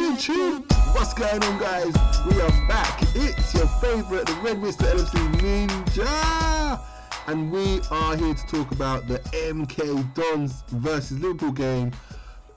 YouTube, what's going on, guys? We are back. It's your favorite, the Red Mr. LMC Ninja, and we are here to talk about the MK Dons versus Liverpool game,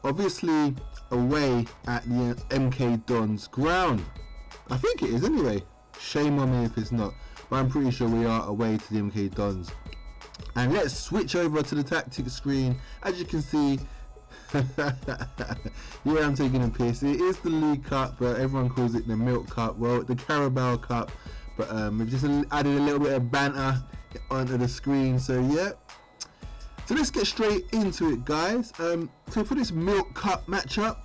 obviously away at the MK Dons ground. I think it is anyway. Shame on me if it's not, but I'm pretty sure we are away to the MK Dons. And let's switch over to the tactics screen. As you can see, yeah, I'm taking a piss. It is the League Cup, but everyone calls it the Milk Cup. Well, the Carabao Cup, but we've just added a little bit of banter onto the screen. So yeah, so let's get straight into it, guys. So for this Milk Cup matchup,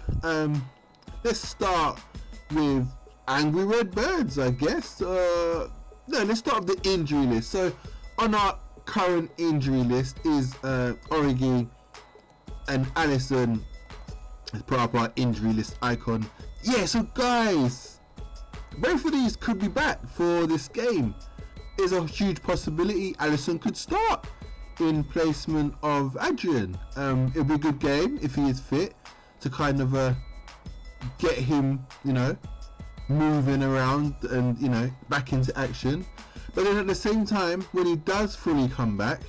let's start with Angry Red Birds, I guess. No, let's start with the injury list. So on our current injury list is Origi and Alisson has put up our injury list icon. Yeah, so guys, both of these could be back for this game. There's a huge possibility Alisson could start in placement of Adrian. It'll be a good game if he is fit to kind of get him, you know, moving around and, you know, back into action. But then at the same time, when he does fully come back,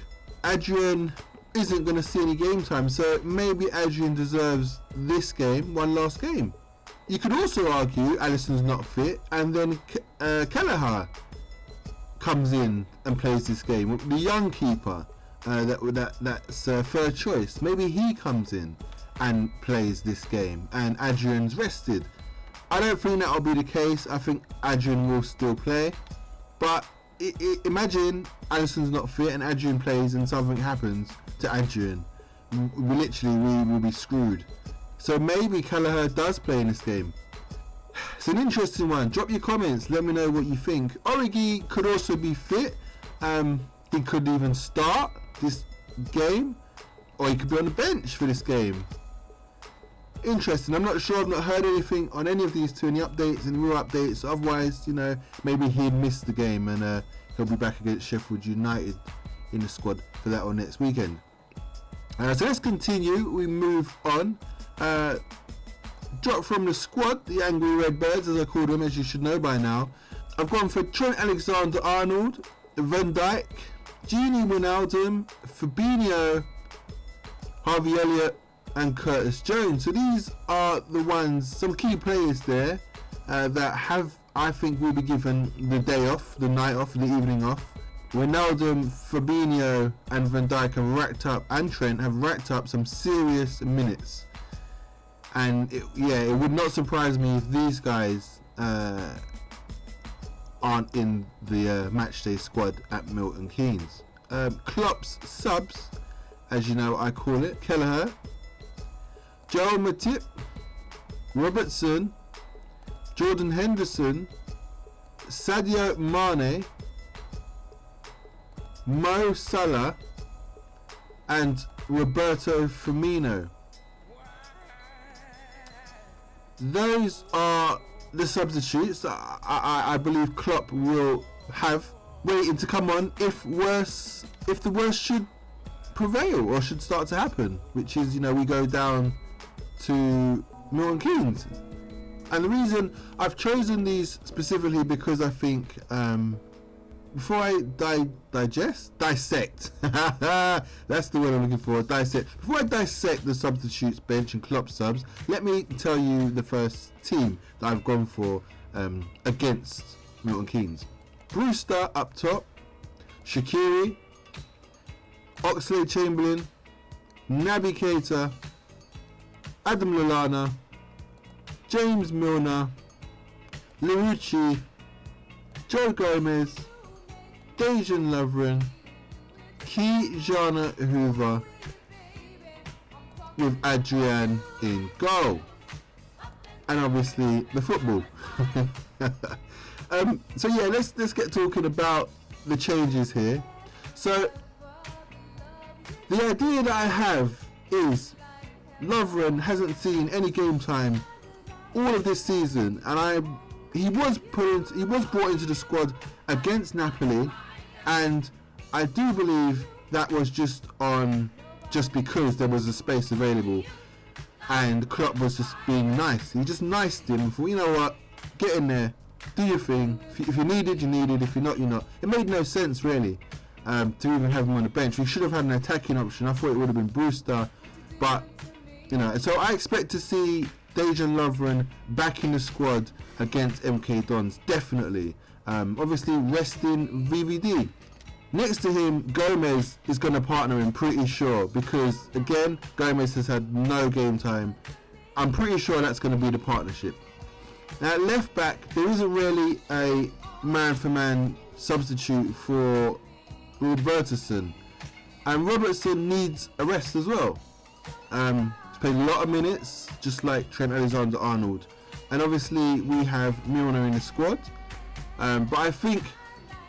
Adrian isn't going to see any game time, so maybe Adrian deserves this game, one last game. You could also argue Alisson's not fit, and then Kelleher comes in and plays this game. The young keeper, that's third choice. Maybe he comes in and plays this game, and Adrian's rested. I don't think that'll be the case. I think Adrian will still play, but imagine Alisson's not fit and Adrian plays and something happens to Adrian. We will be screwed. So maybe Kelleher does play in this game. It's an interesting one. Drop your comments. Let me know what you think. Origi could also be fit. He could even start this game, or he could be on the bench for this game. Interesting. I'm not sure. I've not heard anything on any of these two, any updates, any real updates. Otherwise, you know, maybe he'd missed the game and he'll be back against Sheffield United in the squad for that one next weekend. So let's continue. We move on. Drop from the squad, the Angry Red Birds, as I call them, as you should know by now. I've gone for Trent Alexander-Arnold, Van Dijk, Gini Wijnaldum, Fabinho, Harvey Elliott, and Curtis Jones. So these are the ones, some key players there that have, I think, will be given the day off, the night off, the evening off. Wijnaldum, Fabinho and Van Dijk have racked up, and Trent have racked up some serious minutes. And it would not surprise me if these guys aren't in the matchday squad at Milton Keynes. Klopp's subs, as you know I call it: Kelleher, Joel Matip, Robertson, Jordan Henderson, Sadio Mane, Mo Salah and Roberto Firmino. Those are the substitutes that I believe Klopp will have waiting to come on if the worst should prevail or should start to happen, which is, you know, we go down to Milton Keynes. And the reason I've chosen these specifically because I think before I dissect that's the word I'm looking for, dissect. Before I dissect the substitutes bench and Klopp subs, let me tell you the first team that I've gone for against Milton Keynes. Brewster up top, Shaqiri, Oxlade-Chamberlain, Naby Keita, Adam Lallana, James Milner, Larouci, Joe Gomez, Dejan Lovren, Ki-Jana Hoover, with Adrian in goal, and obviously the football. So yeah, let's get talking about the changes here. So the idea that I have is Lovren hasn't seen any game time all of this season, and he was brought into the squad against Napoli, and I do believe that was just on just because there was a space available, and Klopp was just being nice. He just niced him and thought, you know what, get in there, do your thing. If you needed, you needed. If you're not, you're not. It made no sense really to even have him on the bench. We should have had an attacking option. I thought it would have been Brewster, but you know. So I expect to see Dejan Lovren back in the squad against MK Dons, definitely. Obviously resting VVD. Next to him, Gomez is going to partner him, pretty sure, because again, Gomez has had no game time. I'm pretty sure that's going to be the partnership. Now at left back, there isn't really a man-for-man substitute for Robertson, and Robertson needs a rest as well. He's played a lot of minutes, just like Trent Alexander-Arnold, and obviously we have Milner in the squad, but I think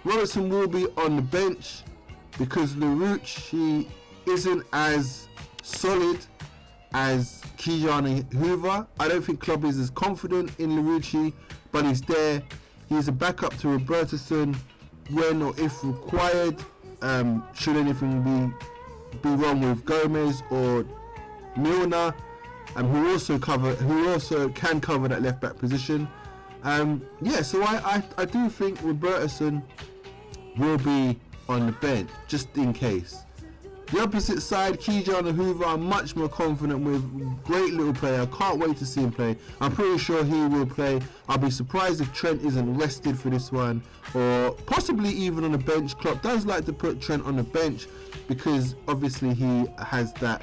Robertson will be on the bench because Larouche isn't as solid as Kijana Hoover. I don't think Klopp is as confident in Larouche, but he's there. He's a backup to Robertson when or if required. Should anything be wrong with Gomez or Milner, who also can cover that left back position. So I do think Robertson will be on the bench just in case. The opposite side, Kijana Hoover, I'm much more confident with. Great little player, can't wait to see him play. I'm pretty sure he will play. I'll be surprised if Trent isn't rested for this one, or possibly even on the bench. Klopp does like to put Trent on the bench because obviously he has that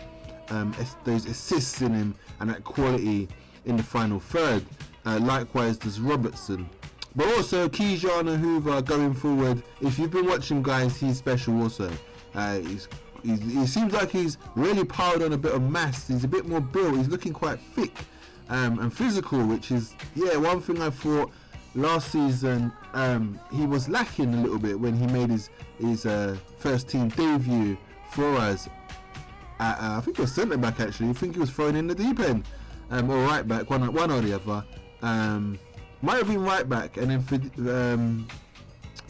those assists in him and that quality in the final third. Likewise does Robertson. But also Kijana Hoover going forward, if you've been watching guys, he's special also. He seems like he's really piled on a bit of mass. He's a bit more built. He's looking quite thick and physical, which is one thing I thought last season he was lacking a little bit when he made his first team debut for us. I think it was centre back actually. I think he was thrown in the deep end, or right back, one or the other. Might have been right back, and then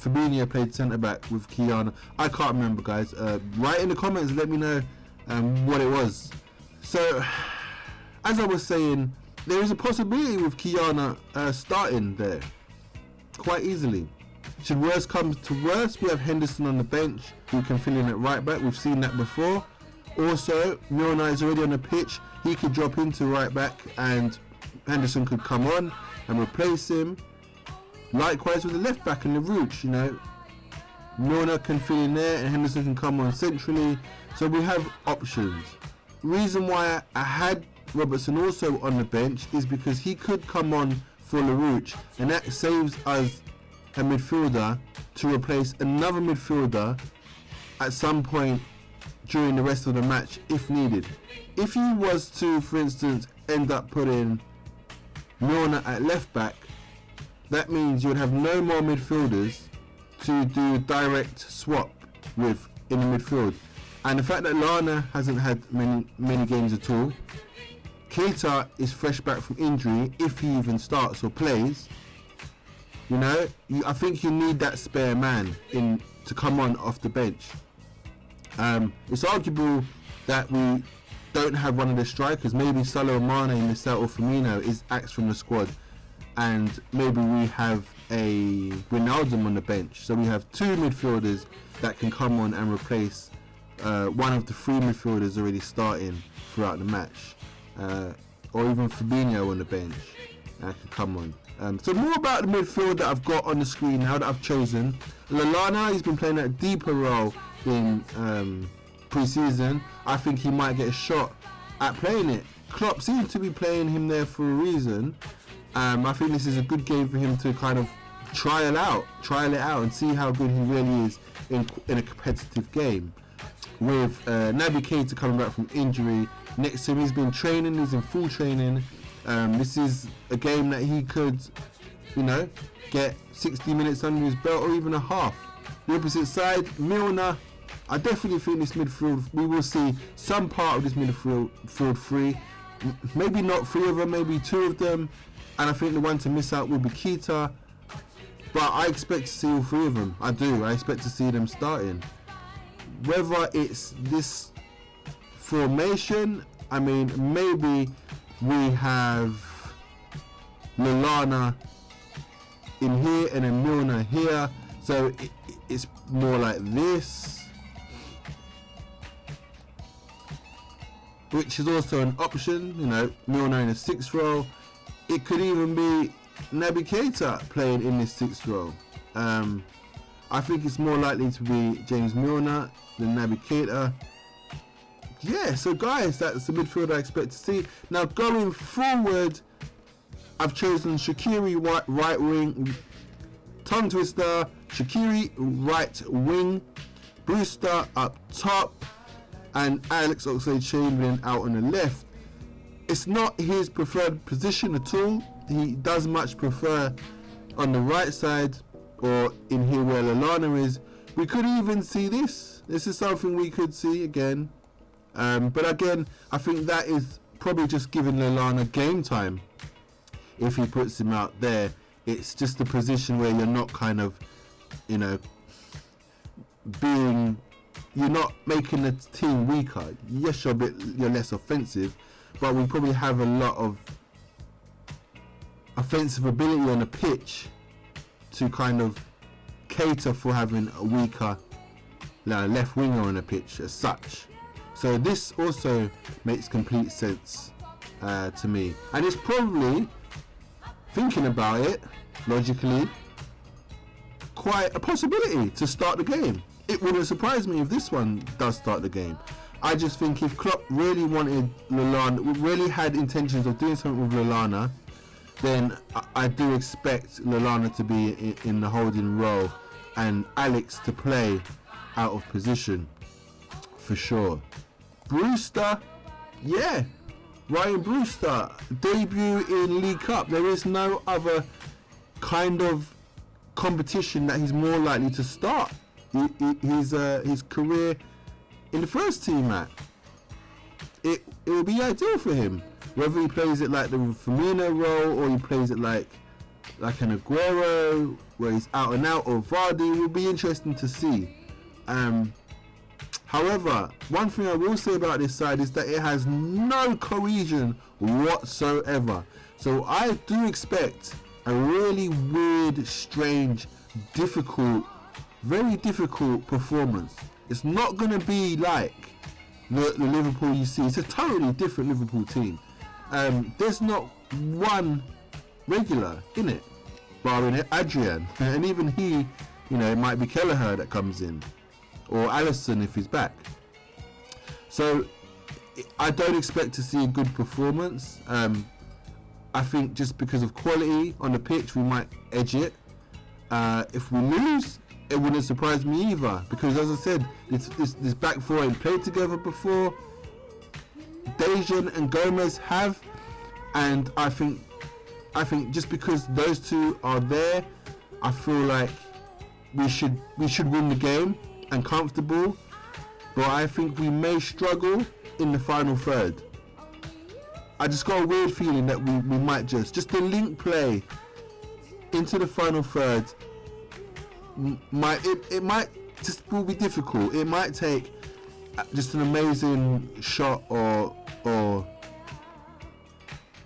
Fabinho played centre back with Kiana. I can't remember, guys. Write in the comments, let me know what it was. So, as I was saying, there is a possibility with Kiana starting there quite easily. Should worse come to worse, we have Henderson on the bench who can fill in at right back. We've seen that before. Also, Milner is already on the pitch. He could drop into right back and Henderson could come on and replace him. Likewise with the left back and Larouche, you know, Milner can fill in there and Henderson can come on centrally. So we have options. Reason why I had Robertson also on the bench is because he could come on for Larouche, and that saves us a midfielder to replace another midfielder at some point during the rest of the match if needed. If he was to, for instance, end up putting Milner at left back, that means you would have no more midfielders to do a direct swap with in the midfield. And the fact that Lana hasn't had many games at all, Keita is fresh back from injury, if he even starts or plays, you know, I think you need that spare man to come on off the bench. It's arguable that we don't have one of the strikers. Maybe Salah, Mane, Missel or Firmino is axed from the squad, and maybe we have a Wijnaldum on the bench. So we have two midfielders that can come on and replace one of the three midfielders already starting throughout the match, or even Fabinho on the bench that can come on. So more about the midfield that I've got on the screen now that I've chosen. Lallana, he's been playing that deeper role in pre-season. I think he might get a shot at playing it. Klopp seems to be playing him there for a reason. I think this is a good game for him to kind of trial it out and see how good he really is in a competitive game. With Naby Keita coming back from injury, next to him he's been training, he's in full training. This is a game that he could, you know, get 60 minutes under his belt or even a half. The opposite side, Milner, I definitely think this midfield, we will see some part of this midfield free. Maybe not three of them, maybe two of them. And I think the one to miss out will be Keita. But I expect to see all three of them. I do. I expect to see them starting. Whether it's this formation, I mean, maybe we have Lallana in here and then Milner here, so it's more like this, which is also an option, you know, Milner in a 6th role. It could even be Naby Keita playing in this 6th role. I think it's more likely to be James Milner than Naby Keita. Yeah, so guys, that's the midfield I expect to see. Now going forward, I've chosen Shaqiri right wing, tongue twister, Shaqiri right wing, Brewster up top, and Alex Oxlade-Chamberlain out on the left. It's not his preferred position at all. He does much prefer on the right side, or in here where Lallana is. We could even see this. This is something we could see again. But again, I think that is probably just giving Lallana game time. If he puts him out there, it's just a position where you're not kind of, you know, you're not making the team weaker. Yes, you're less offensive, but we probably have a lot of offensive ability on the pitch to kind of cater for having a weaker left winger on the pitch as such. So this also makes complete sense to me, and it's probably, thinking about it logically, quite a possibility to start the game. It wouldn't surprise me if this one does start the game. I just think if Klopp really wanted Lallana, really had intentions of doing something with Lallana, then I do expect Lallana to be in the holding role and Alex to play out of position for sure. Brewster, yeah, Ryan Brewster, debut in League Cup. There is no other kind of competition that he's more likely to start his career in the first team at. It will be ideal for him, whether he plays it like the Firmino role or he plays it like an Aguero, where he's out and out, or Vardy. Will be interesting to see. However, one thing I will say about this side is that it has no cohesion whatsoever. So I do expect a really weird, strange, difficult, very difficult performance. It's not going to be like the Liverpool you see. It's a totally different Liverpool team. There's not one regular in it, barring Adrian, and even he, you know, it might be Kelleher that comes in, or Alisson if he's back. So I don't expect to see a good performance. I think just because of quality on the pitch, we might edge it. If we lose, it wouldn't surprise me either, because as I said, this back four ain't played together before. Dejan and Gomez have, and I think just because those two are there, I feel like we should win the game and comfortable, but I think we may struggle in the final third. I just got a weird feeling that we might just the link play into the final third might just will be difficult. It might take just an amazing shot or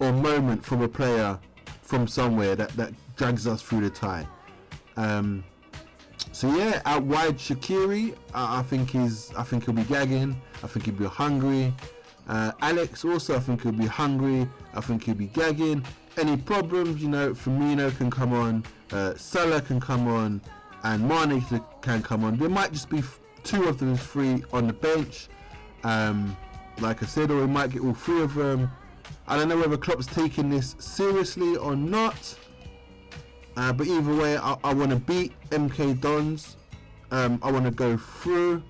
moment from a player from somewhere that drags us through the tie. So yeah, out wide Shaqiri, I think he'll be gagging. I think he'll be hungry. Alex also, I think he'll be hungry. I think he'll be gagging. Any problems, you know, Firmino can come on, Salah can come on, and Mane can come on. There might just be two of them free on the bench, like I said, or we might get all three of them. I don't know whether Klopp's taking this seriously or not, but either way, I want to beat MK Dons. I want to go through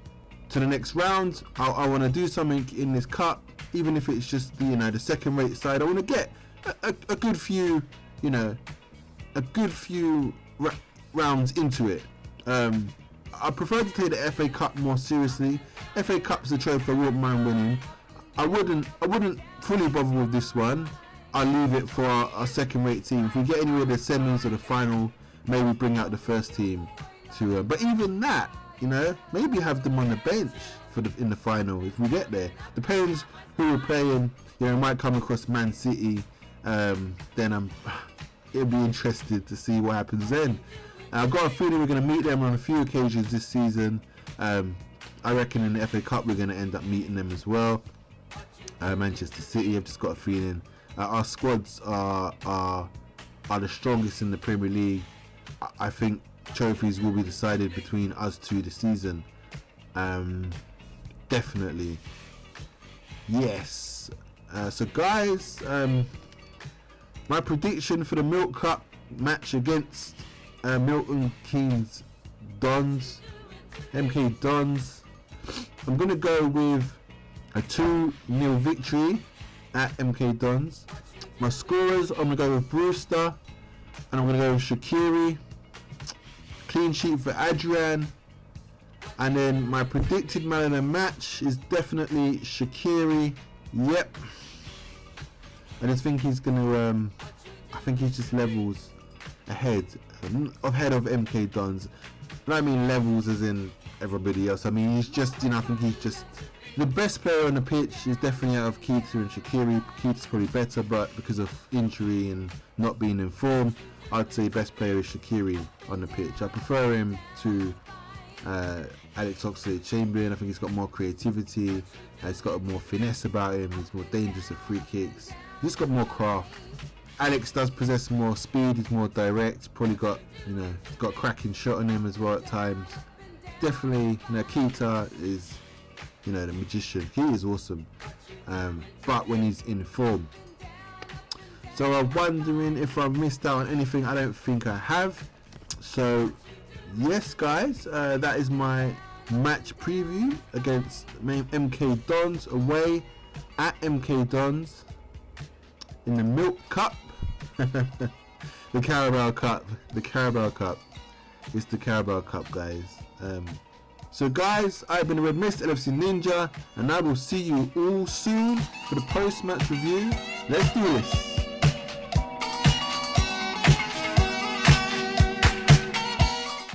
to the next round. I want to do something in this cup, even if it's just the second rate side. I want to get a good few, rounds into it. I prefer to take the FA Cup more seriously. FA Cup's a trophy I wouldn't mind winning. I wouldn't fully bother with this one. I'll leave it for our second rate team. If we get anywhere the semis or the final, maybe bring out the first team to. But even that, maybe have them on the bench in the final if we get there. Depends who we're playing. You know, we might come across Man City. Then it'll be interested to see what happens then. I've got a feeling we're going to meet them on a few occasions this season. I reckon in the FA Cup we're going to end up meeting them as well. Manchester City, I've just got a feeling. Our squads are the strongest in the Premier League. I think trophies will be decided between us two this season. Definitely. Yes. So guys, my prediction for the Milk Cup match against Milton Keynes Dons, MK Dons, I'm going to go with a 2-0 victory at MK Dons. My scorers, I'm going to go with Brewster, and I'm going to go with Shaqiri. Clean sheet for Adrian. And then my predicted man of the match is definitely Shaqiri. Yep. I just think he's going to, I think he's just levels ahead of MK Dons. I don't mean levels as in everybody else. I mean, he's just, I think he's just the best player on the pitch. Is definitely out of Keita and Shaqiri. Keita's probably better, but because of injury and not being in form, I'd say best player is Shaqiri on the pitch. I prefer him to Alex Oxlade-Chamberlain. I think he's got more creativity. He's got more finesse about him. He's more dangerous at free kicks. He's got more craft. Alex does possess more speed. He's more direct. Probably got, he's got a cracking shot on him as well at times. Definitely, Keita is, the magician. He is awesome. But when he's in form. So I'm wondering if I've missed out on anything. I don't think I have. So yes, guys, that is my match preview against MK Dons away at MK Dons in the Milk Cup. The Carabao Cup. The Carabao Cup. It's the Carabao Cup, guys. So guys, I've been Red Mist LFC Ninja, and I will see you all soon for the post-match review. Let's do this.